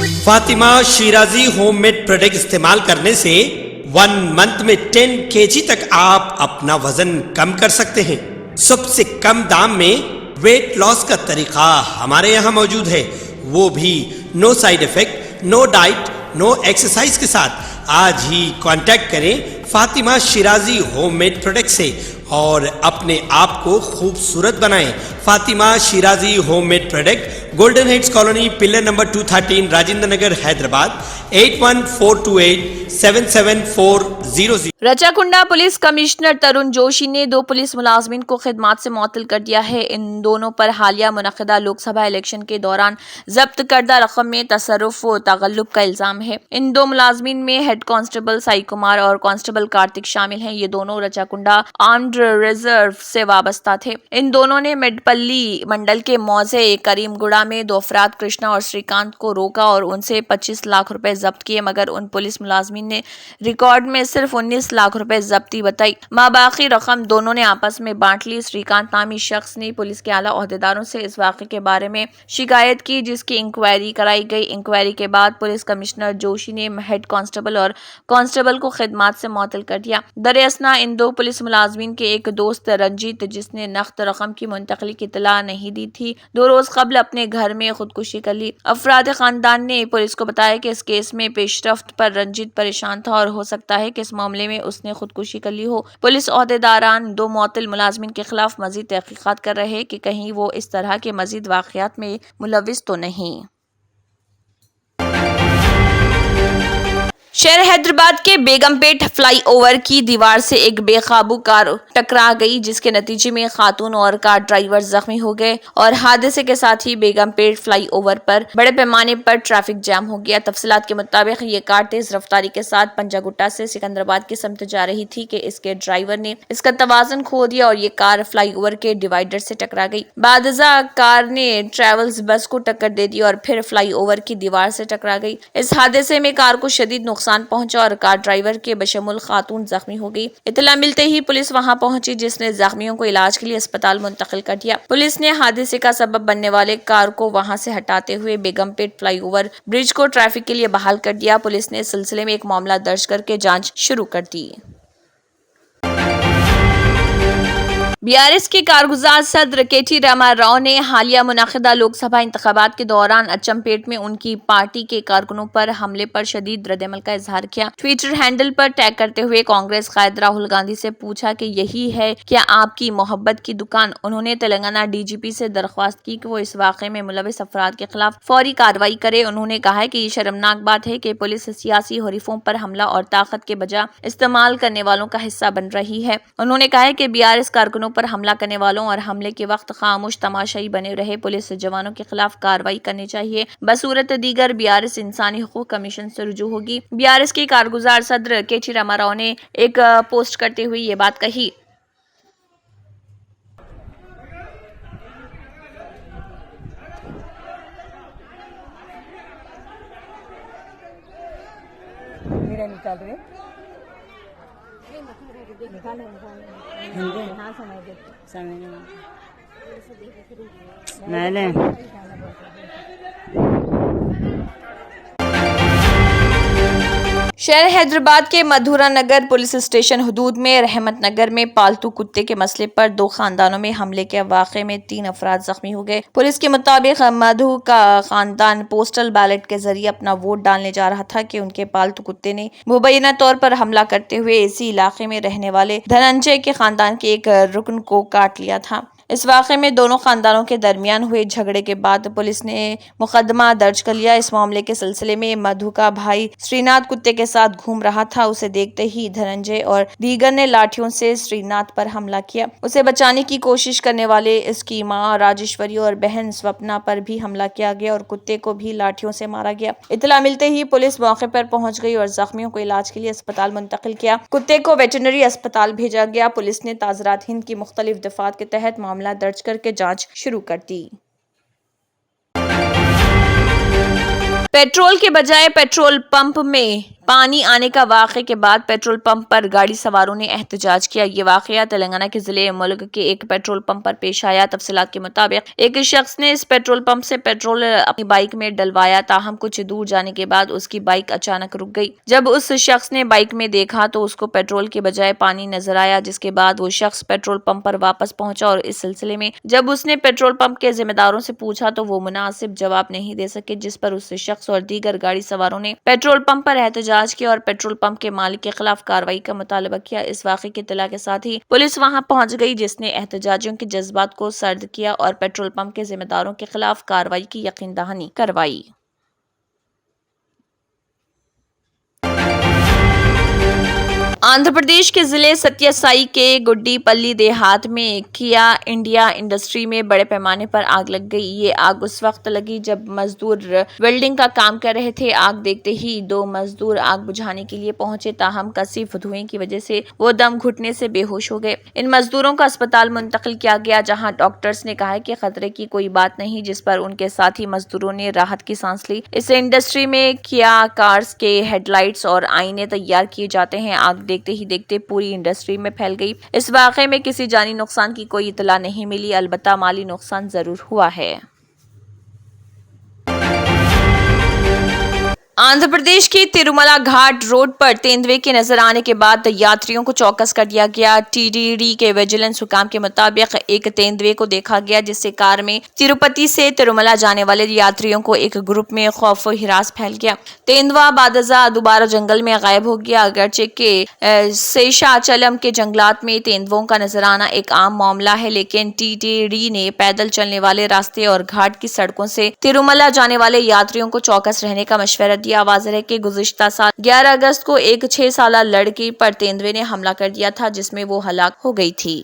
Fatima Shirazi home made product استعمال کرنے سے 1 منتھ میں 10 kg تک آپ اپنا وزن کم کر سکتے ہیں۔ سب سے کم دام میں ویٹ لاس کا طریقہ ہمارے یہاں موجود ہے، وہ بھی no side effect, no diet, no exercise کے ساتھ۔ آج ہی کانٹیکٹ کریں Fatima Shirazi home made product سے اور اپنے آپ کو خوبصورت بنائیں۔ Fatima Shirazi home made product, golden heights colony, pillar number 213، Rajendra Nagar, Hyderabad, 8142877400۔ Rachakonda police commissioner Tarun Joshi نے 2 پولیس ملازمین کو خدمات سے معطل کر دیا ہے۔ ان دونوں پر حالیہ منعقدہ لوک سبھا الیکشن کے دوران ضبط کردہ رقم میں تصرف و تغلب کا الزام ہے۔ ان 2 ملازمین میں ہیڈ کانسٹیبل سائی کمار اور کانسٹیبل کارتک شامل ہیں۔ یہ دونوں رچاکنڈا آرمڈ ریزرو سے وابستہ تھے۔ ان دونوں نے میڈپلی منڈل کے موضع کریم گڑا میں 2 افراد کرشنا اور شریکانت کو روکا اور ان سے 25 لاکھ روپے ضبط کیے، مگر ان پولیس ملازمین نے ریکارڈ میں صرف 19 لاکھ روپے ضبطی بتائی۔ باقی رقم دونوں نے آپس میں بانٹ لی۔ شریکانت نامی شخص نے پولیس کے اعلیٰ عہدیداروں سے اس واقعے کے بارے میں شکایت کی، جس کی انکوائری کرائی گئی۔ انکوائری کے بعد پولیس کمشنر جوشی نے ہیڈ کانسٹیبل اور کانسٹیبل کو خدمات سے معطل کر دیا۔ دراصل ان 2 پولیس ملازمین کے ایک دوست رنجیت، جس نے نقد رقم کی منتقلی کی اطلاع نہیں دی تھی، 2 روز قبل اپنے گھر میں خودکشی کر لی۔ افراد خاندان نے پولیس کو بتایا کہ اس کیس میں پیش رفت پر رنجیت پریشان تھا اور ہو سکتا ہے کہ اس معاملے میں اس نے خودکشی کر لی ہو۔ پولیس عہدیداران 2 معطل ملازمین کے خلاف مزید تحقیقات کر رہے ہیں کہ کہیں وہ اس طرح کے مزید واقعات میں ملوث تو نہیں۔ شہر حیدرآباد کے بیگم پیٹ فلائی اوور کی دیوار سے ایک بے قابو کار ٹکرا گئی، جس کے نتیجے میں خاتون اور کار ڈرائیور زخمی ہو گئے اور حادثے کے ساتھ ہی بیگم پیٹ فلائی اوور پر بڑے پیمانے پر ٹریفک جام ہو گیا۔ تفصیلات کے مطابق یہ کار تیز رفتاری کے ساتھ پنجاگٹا سے سکندرآباد کی سمت جا رہی تھی کہ اس کے ڈرائیور نے اس کا توازن کھو دیا اور یہ کار فلائی اوور کے ڈیوائیڈر سے ٹکرا گئی۔ بعد ازاں کار نے ٹریولز بس کو ٹکر دے دی اور پھر فلائی اوور کی دیوار سے ٹکرا گئی۔ اس حادثے میں کار کو شدید نقصان پہنچا اور کار ڈرائیور کے بشمول خاتون زخمی ہو گئی۔ اطلاع ملتے ہی پولیس وہاں پہنچی، جس نے زخمیوں کو علاج کے لیے اسپتال منتقل کر دیا۔ پولیس نے حادثے کا سبب بننے والے کار کو وہاں سے ہٹاتے ہوئے بیگم پیٹ فلائی اوور برج کو ٹریفک کے لیے بحال کر دیا۔ پولیس نے اس سلسلے میں ایک معاملہ درج کر کے جانچ شروع کر دی۔ BRS کے کارگزار صدر KT راما راؤ نے حالیہ منعقدہ لوک سبھا انتخابات کے دوران اچم پیٹ میں ان کی پارٹی کے کارکنوں پر حملے پر شدید ردعمل کا اظہار کیا۔ ٹویٹر ہینڈل پر ٹیگ کرتے ہوئے کانگریس قائد راہل گاندھی سے پوچھا کہ یہی ہے کیا آپ کی محبت کی دکان۔ انہوں نے تلنگانہ DGP سے درخواست کی کہ وہ اس واقعے میں ملوث افراد کے خلاف فوری کارروائی کرے۔ انہوں نے کہا کہ یہ شرمناک بات ہے کہ پولیس سیاسی حریفوں پر حملہ اور طاقت کے بجائے استعمال کرنے والوں کا حصہ بن رہی ہے۔ انہوں نے کہا کہ BRS کارکنوں پر حملہ کرنے والوں اور حملے کے وقت خاموش تماشائی بنے رہے پولیس جوانوں کے خلاف کارروائی کرنی چاہیے۔ بصورت دیگر BRS انسانی حقوق کمیشن سے رجوع ہوگی۔ BRS کے کارگزار صدر KT راما راؤ نے ایک پوسٹ کرتے ہوئے یہ بات کہی۔ شہر حیدرآباد کے مدھورا نگر پولیس اسٹیشن حدود میں رحمت نگر میں پالتو کتے کے مسئلے پر 2 خاندانوں میں حملے کے واقعے میں 3 افراد زخمی ہو گئے۔ پولیس کے مطابق مدھو کا خاندان پوسٹل بیلٹ کے ذریعے اپنا ووٹ ڈالنے جا رہا تھا کہ ان کے پالتو کتے نے مبینہ طور پر حملہ کرتے ہوئے اسی علاقے میں رہنے والے دھننجے کے خاندان کے ایک رکن کو کاٹ لیا تھا۔ اس واقعے میں دونوں خاندانوں کے درمیان ہوئے جھگڑے کے بعد پولیس نے مقدمہ درج کر لیا۔ اس معاملے کے سلسلے میں مدھو کا بھائی سری ناتھ کتے کے ساتھ گھوم رہا تھا۔ اسے دیکھتے ہی دھننجے اور دیگر نے لاٹھیوں سے سری ناتھ پر حملہ کیا۔ اسے بچانے کی کوشش کرنے والے اس کی ماں راجیشوری اور بہن سوپنا پر بھی حملہ کیا گیا اور کتے کو بھی لاٹھیوں سے مارا گیا۔ اطلاع ملتے ہی پولیس موقع پر پہنچ گئی اور زخمیوں کو علاج کے لیے اسپتال منتقل کیا۔ کتے کو ویٹرنری اسپتال بھیجا گیا۔ پولیس نے تعزیرات ہند کی مختلف دفعات کے تحت معاملہ درج کر کے جانچ شروع کر دی۔ پیٹرول کے بجائے پیٹرول پمپ میں پانی آنے کا واقعے کے بعد پیٹرول پمپ پر گاڑی سواروں نے احتجاج کیا۔ یہ واقعہ تلنگانہ کے ضلع ملک کے ایک پیٹرول پمپ پر پیش آیا۔ تفصیلات کے مطابق ایک شخص نے اس پیٹرول پمپ سے پیٹرول اپنی بائک میں ڈلوایا، تاہم کچھ دور جانے کے بعد اس کی بائک اچانک رک گئی۔ جب اس شخص نے بائک میں دیکھا تو اس کو پیٹرول کے بجائے پانی نظر آیا، جس کے بعد وہ شخص پیٹرول پمپ پر واپس پہنچا اور اس سلسلے میں جب اس نے پیٹرول پمپ کے ذمہ داروں سے پوچھا تو وہ مناسب جواب نہیں دے سکے، جس پر اس شخص اور دیگر گاڑی سواروں نے پیٹرول پمپ پر احتجاج کیا اور پیٹرول پمپ کے مالک کے خلاف کارروائی کا مطالبہ کیا۔ اس واقعے کی اطلاع کے ساتھ ہی پولیس وہاں پہنچ گئی، جس نے احتجاجیوں کے جذبات کو سرد کیا اور پیٹرول پمپ کے ذمہ داروں کے خلاف کارروائی کی یقین دہانی کروائی۔ آندھرا پردیش کے ضلع ستیہ سائی کے گڈی پلی دیہات میں کیا انڈیا انڈسٹری میں بڑے پیمانے پر آگ لگ گئی۔ یہ آگ اس وقت لگی جب مزدور ویلڈنگ کا کام کر رہے تھے۔ آگ دیکھتے ہی دو مزدور آگ بجھانے کے لیے پہنچے، تاہم کثیف دھوئیں کی وجہ سے وہ دم گھٹنے سے بے ہوش ہو گئے۔ ان مزدوروں کو اسپتال منتقل کیا گیا، جہاں ڈاکٹرز نے کہا کہ خطرے کی کوئی بات نہیں، جس پر ان کے ساتھی مزدوروں نے راحت کی سانس لی۔ اس انڈسٹری میں کیا کارز کے ہیڈ لائٹس اور آئینے تیار کیے جاتے ہیں۔ آگ دیکھتے ہی دیکھتے پوری انڈسٹری میں پھیل گئی۔ اس واقعے میں کسی جانی نقصان کی کوئی اطلاع نہیں ملی، البتہ مالی نقصان ضرور ہوا ہے۔ آندھرا پردیش کی تروملا گھاٹ روڈ پر تیندوے کے نظر آنے کے بعد یاتریوں کو چوکس کر دیا گیا۔ ٹی ڈی ڈی کے ویجیلنس حکام کے مطابق ایک تیندوے کو دیکھا گیا، جس سے کار میں تروپتی سے تروملا جانے والے یاتریوں کو ایک گروپ میں خوف و ہراس پھیل گیا۔ تیندوا بعدازاں دوبارہ جنگل میں غائب ہو گیا۔ اگرچہ کہ سیشاچلم کے جنگلات میں تیندووں کا نظر آنا ایک عام معاملہ ہے، لیکن ٹی ڈی ڈی نے پیدل چلنے والے راستے اور گھاٹ کی سڑکوں سے تروملا جانے والے یاتریوں کو چوکس رہنے کا مشورہ دیا۔ واضح ہے کہ گزشتہ سال 11 اگست کو ایک 6 سالہ لڑکی پر تیندوے نے حملہ کر دیا تھا، جس میں وہ ہلاک ہو گئی تھی۔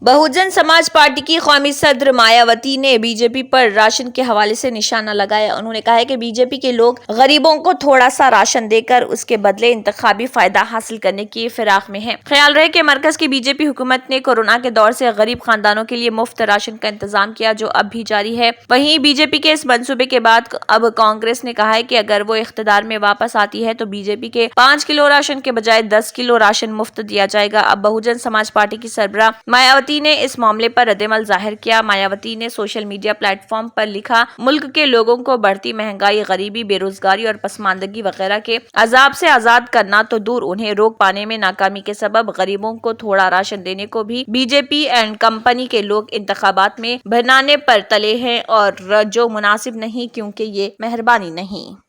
بہوجن سماج پارٹی کی قومی صدر مایاوتی نے بی جے پی پر راشن کے حوالے سے نشانہ لگایا۔ انہوں نے کہا کہ بی جے پی کے لوگ غریبوں کو تھوڑا سا راشن دے کر اس کے بدلے انتخابی فائدہ حاصل کرنے کی فراق میں ہیں۔ خیال رہے کہ مرکز کی بی جے پی حکومت نے کورونا کے دور سے غریب خاندانوں کے لیے مفت راشن کا انتظام کیا، جو اب بھی جاری ہے۔ وہیں بی جے پی کے اس منصوبے کے بعد اب کانگریس نے کہا ہے کہ اگر وہ اقتدار میں واپس آتی ہے تو بی جے پی کے 5 کلو راشن کے بجائے 10 کلو راشن مفت دیا جائے گا۔ اب بہوجن سماج پارٹی کی سربراہ مایاوتی نے اس معاملے پر رد عمل ظاہر کیا۔ مایاوتی نے سوشل میڈیا پلیٹ فارم پر لکھا، ملک کے لوگوں کو بڑھتی مہنگائی، غریبی، بے روزگاری اور پسماندگی وغیرہ کے عذاب سے آزاد کرنا تو دور، انہیں روک پانے میں ناکامی کے سبب غریبوں کو تھوڑا راشن دینے کو بھی B J P and company کے لوگ انتخابات میں بھرنانے پر تلے ہیں، اور جو مناسب نہیں، کیونکہ یہ مہربانی نہیں۔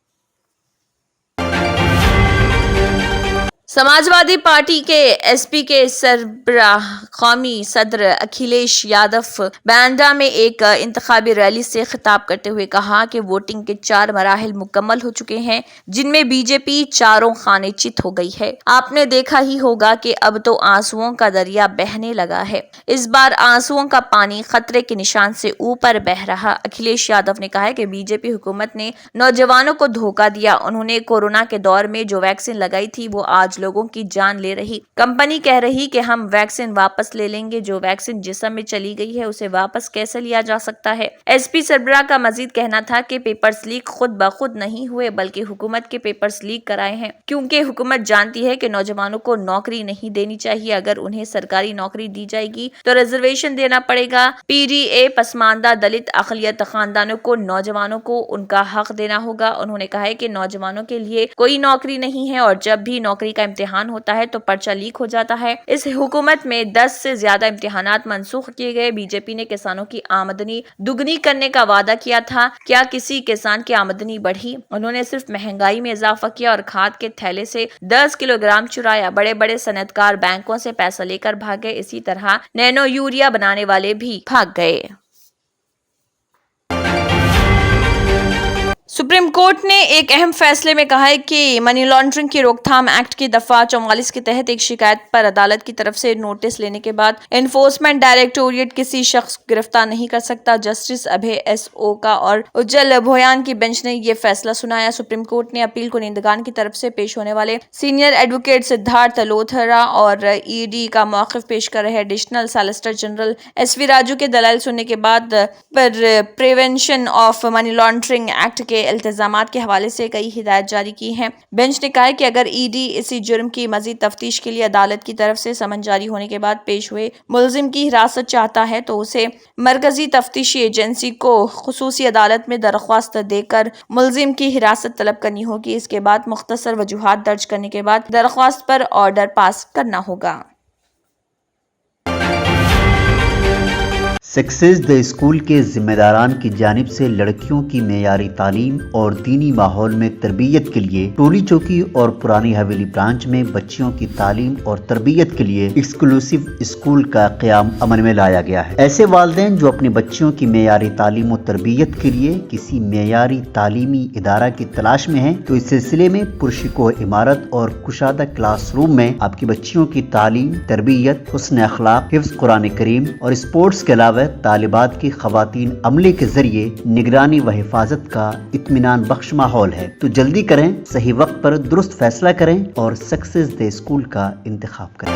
سماجوادی پارٹی کے ایس پی کے سربراہ قومی صدر اکھلیش یادو بانڈا میں ایک انتخابی ریلی سے خطاب کرتے ہوئے کہا کہ ووٹنگ کے 4 مراحل مکمل ہو چکے ہیں، جن میں بی جے پی چاروں خانے چت ہو گئی ہے۔ آپ نے دیکھا ہی ہوگا کہ اب تو آنسوؤں کا دریا بہنے لگا ہے۔ اس بار آنسوؤں کا پانی خطرے کے نشان سے اوپر بہہ رہا۔ اکھلیش یادو نے کہا کہ بی جے پی حکومت نے نوجوانوں کو دھوکہ دیا۔ انہوں نے کورونا کے دور میں جو ویکسین لگائی تھی وہ آج لوگوں کی جان لے رہی۔ کمپنی کہہ رہی کہ ہم ویکسین واپس لے لیں گے۔ جو ویکسین جسم میں چلی گئی ہے اسے واپس کیسے لیا جا سکتا ہے؟ ایس پی سربراہ کا مزید کہنا تھا کہ پیپرز لیک خود بخود نہیں ہوئے، بلکہ حکومت کے پیپرز لیک کرائے ہیں، کیونکہ حکومت جانتی ہے کہ نوجوانوں کو نوکری نہیں دینی چاہیے۔ اگر انہیں سرکاری نوکری دی جائے گی تو ریزرویشن دینا پڑے گا۔ پی ڈی اے پسماندہ دلت اقلیت خاندانوں کو، نوجوانوں کو ان کا حق دینا ہوگا۔ انہوں نے کہا کہ نوجوانوں کے لیے کوئی نوکری نہیں ہے، اور جب بھی نوکری کا امتحان ہوتا ہے تو پرچہ لیک ہو جاتا ہے۔ اس حکومت میں 10 سے زیادہ امتحانات منسوخ کیے گئے۔ بی جے پی نے کسانوں کی آمدنی دگنی کرنے کا وعدہ کیا تھا، کیا کسی کسان کی آمدنی بڑھی؟ انہوں نے صرف مہنگائی میں اضافہ کیا اور کھاد کے تھیلے سے 10 کلو گرام چرایا۔ بڑے بڑے صنعت کار بینکوں سے پیسہ لے کر بھاگے، اسی طرح نینو یوریا بنانے والے بھی بھاگ گئے۔ سپریم کورٹ نے ایک اہم فیصلے میں کہا ہے کہ منی لانڈرنگ کی روک تھام ایکٹ کی دفعہ 44 کے تحت ایک شکایت پر عدالت کی طرف سے نوٹس لینے کے بعد انفورسمنٹ ڈائریکٹوریٹ کسی شخص کو گرفتار نہیں کر سکتا۔ جسٹس ابھے ایس اوکا اور اجل بھویان کی بینچ نے یہ فیصلہ سنایا۔ سپریم کورٹ نے اپیل کنندگان کی طرف سے پیش ہونے والے سینئر ایڈوکیٹ سدھارتھ لوتھرا اور ای ڈی کا موقف پیش کر رہے ایڈیشنل سالیسیٹر جنرل ایس وی راجو کے دلائل سننے کے بعد prevention of money laundering act کے التزامات کے حوالے سے کئی ہدایت جاری کی ہیں۔ بینچ نے کہا کہ اگر ای ڈی اسی جرم کی مزید تفتیش کے لیے عدالت کی طرف سے سمن جاری ہونے کے بعد پیش ہوئے ملزم کی حراست چاہتا ہے تو اسے مرکزی تفتیشی ایجنسی کو خصوصی عدالت میں درخواست دے کر ملزم کی حراست طلب کرنی ہوگی۔ اس کے بعد مختصر وجوہات درج کرنے کے بعد درخواست پر آرڈر پاس کرنا ہوگا۔ سکسیس دی اسکول کے ذمہ داران کی جانب سے لڑکیوں کی معیاری تعلیم اور دینی ماحول میں تربیت کے لیے ٹولی چوکی اور پرانی حویلی برانچ میں بچیوں کی تعلیم اور تربیت کے لیے ایکسکلوسیو اسکول کا قیام عمل میں لایا گیا ہے۔ ایسے والدین جو اپنی بچیوں کی معیاری تعلیم و تربیت کے لیے کسی معیاری تعلیمی ادارہ کی تلاش میں ہیں تو اس سلسلے میں پرشکوہ عمارت اور کشادہ کلاس روم میں آپ کی بچیوں کی تعلیم، تربیت، حسن اخلاق، حفظ قرآن کریم اور اسپورٹس کے علاوہ طالبات کی خواتین عملے کے ذریعے نگرانی و حفاظت کا اطمینان بخش ماحول ہے۔ تو جلدی کریں، صحیح وقت پر درست فیصلہ کریں اور سکسیس دی اسکول کا انتخاب کریں۔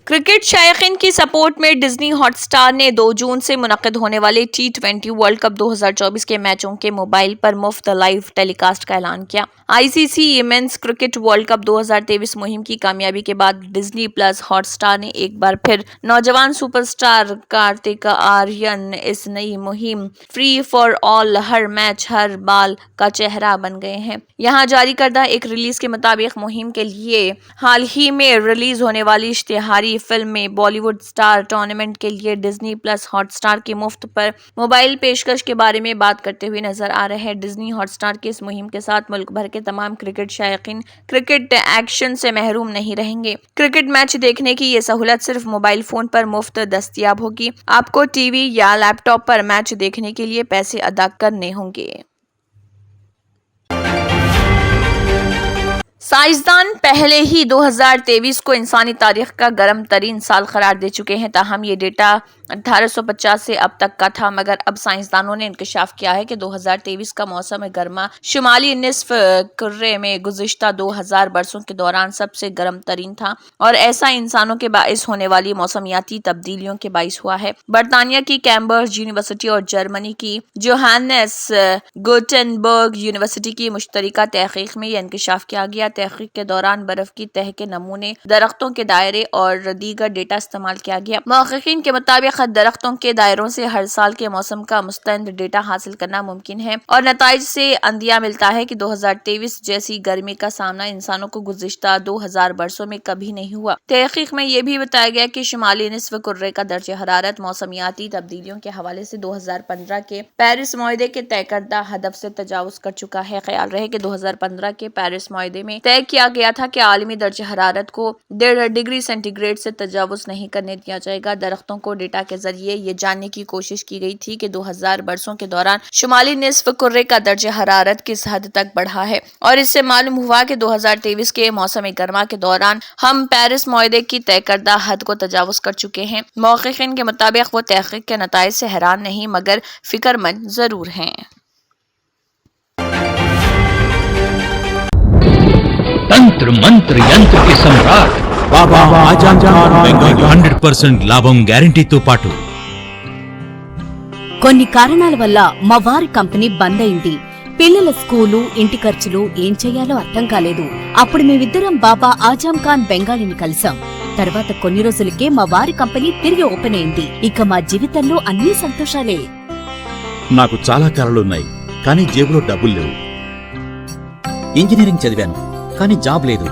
کرکٹ شائقین کی سپورٹ میں ڈزنی ہاٹ سٹار نے 2 جون سے منعقد ہونے والے T20 ورلڈ کپ 2024 کے میچوں کے موبائل پر مفت لائیو ٹیلی کاسٹ کا اعلان کیا۔ ICC ایمنز کرکٹ ورلڈ کپ 2023 مہم کی کامیابی کے بعد ڈزنی پلس ہاٹ سٹار نے ایک بار پھر نوجوان سپر سٹار کارتک آریان اس نئی مہم فری فار آل ہر میچ ہر بال کا چہرہ بن گئے ہیں۔ یہاں جاری کردہ ایک ریلیز کے مطابق مہم کے لیے حال ہی میں ریلیز ہونے والی اشتہاری فلم میں بالی ووڈ سٹار ٹورنامنٹ کے لیے ڈزنی پلس ہاٹ سٹار کی مفت پر موبائل پیشکش کے بارے میں بات کرتے ہوئے نظر آ رہے ہیں۔ ڈزنی ہاٹ سٹار کی اس مہم کے ساتھ ملک بھر کے تمام کرکٹ شائقین کرکٹ ایکشن سے محروم نہیں رہیں گے۔ کرکٹ میچ دیکھنے کی یہ سہولت صرف موبائل فون پر مفت دستیاب ہوگی۔ آپ کو ٹی وی یا لیپ ٹاپ پر میچ دیکھنے کے لیے پیسے ادا کرنے ہوں گے۔ سائنسدان پہلے ہی 2023 کو انسانی تاریخ کا گرم ترین سال قرار دے چکے ہیں، تاہم یہ ڈیٹا 1850 سے اب تک کا تھا، مگر اب سائنسدانوں نے انکشاف کیا ہے کہ 2023 کا موسم گرما شمالی نصف کرے میں گزشتہ 2000 برسوں کے دوران سب سے گرم ترین تھا، اور ایسا انسانوں کے باعث ہونے والی موسمیاتی تبدیلیوں کے باعث ہوا ہے۔ برطانیہ کی کیمبرج یونیورسٹی اور جرمنی کی جوہانس گوٹنبرگ یونیورسٹی کی مشترکہ تحقیق میں یہ انکشاف کیا گیا۔ تحقیق کے دوران برف کی تہہ کے نمونے، درختوں کے دائرے اور دیگر ڈیٹا استعمال کیا گیا۔ محققین کے مطابق درختوں کے دائروں سے ہر سال کے موسم کا مستند ڈیٹا حاصل کرنا ممکن ہے، اور نتائج سے اندیہ ملتا ہے کہ 2023 جیسی گرمی کا سامنا انسانوں کو گزشتہ 2000 برسوں میں کبھی نہیں ہوا۔ تحقیق میں یہ بھی بتایا گیا کہ شمالی نصف کرے کا درجہ حرارت موسمیاتی تبدیلیوں کے حوالے سے 2015 کے پیرس معاہدے کے طے کردہ ہدف سے تجاوز کر چکا ہے۔ خیال رہے کہ 2015 کے پیرس معاہدے میں طے کیا گیا تھا کہ عالمی درجہ حرارت کو 1.5 ڈگری سینٹی گریڈ سے تجاوز نہیں کرنے دیا جائے گا۔ درختوں کو ڈیٹا کے ذریعے یہ جاننے کی کوشش کی گئی تھی کہ 2000 برسوں کے دوران شمالی نصف کرے کا درجہ حرارت کس حد تک بڑھا ہے، اور اس سے معلوم ہوا کہ 2023 کے موسم گرما کے دوران ہم پیرس معاہدے کی طے کردہ حد کو تجاوز کر چکے ہیں۔ محققین کے مطابق وہ تحقیق کے نتائج سے حیران نہیں مگر فکر مند ضرور ہیں۔ తంత్ర మంత్ర యంత్ర కి సమ్రాట్ బాబా ఆజం ఖాన్ బెంగాల్ 100% లాభం గ్యారెంటీతో పాటు కొన్ని కారణాల వల్ల మా వారి కంపెనీ బంద్ అయింది. పిల్లల స్కూలు, ఇంటి ఖర్చులు ఏం చెయ్యాలో అర్థం కాలేదు. అప్పుడు మేమిద్దరం బాబా ఆజం ఖాన్ బెంగాలీని కలిసాం. తర్వాత కొన్ని రోజులకే మా వారి కంపెనీ తిరిగి ఓపెన్ అయింది. ఇక మా జీవితంలో అన్ని సంతోషాలే. నాకు చాలా కలలున్నాయి, కానీ జేబులో డబ్బులు లేవు. ఇంజనీరింగ్ చదివాను, కానీ జాబ్ లేదు.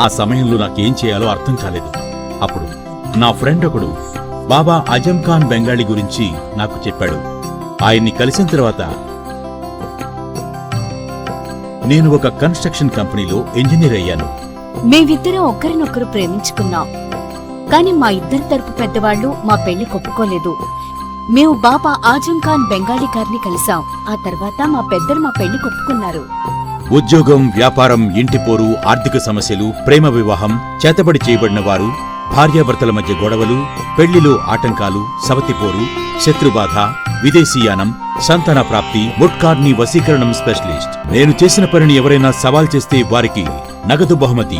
ఆ సమయంలో నాకేం చేయాలో అర్థం కాలేదు. అప్పుడు నా ఫ్రెండ్ ఒకడు బాబా ఆజం ఖాన్ బెంగాలీ గురించి నాకు చెప్పాడు. ఆయన్ని కలిసిన తర్వాత నేను ఒక కన్స్ట్రక్షన్ కంపెనీలో ఇంజనీర్ అయ్యాను. మేమిద్దరం ఒకరినొకరు ప్రేమించుకున్నాం, కాని మా ఇద్దరి తరపు పెద్దవాళ్లు మా పెళ్లి ఒప్పుకోలేదు. మేము బాబా ఆజం ఖాన్ బెంగాలీ గారిని కలిసాం. ఆ తర్వాత మా పెద్దలు మా పెళ్లి ఒప్పుకున్నారు. ఉద్యోగం, వ్యాపారం, ఇంటి పోరు, ఆర్థిక సమస్యలు, ప్రేమ వివాహం, చేతబడి చేయబడిన వారు, భార్యాభర్తల మధ్య గొడవలు, పెళ్లిలో ఆటంకాలు, సవతిపోరు, శత్రుబాధ, విదేశీయానం, సంతాన ప్రాప్తి, ముట్కార్ని వశీకరణం స్పెషలిస్ట్. నేను చేసిన పనిని ఎవరైనా సవాల్ చేస్తే వారికి నగదు బహుమతి.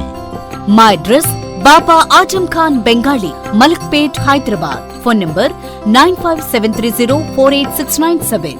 మా address Baba Azam Khan Bengali, Malakpet, Hyderabad. Phone number 9573048697.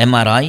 MRI,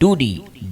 2D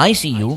ICU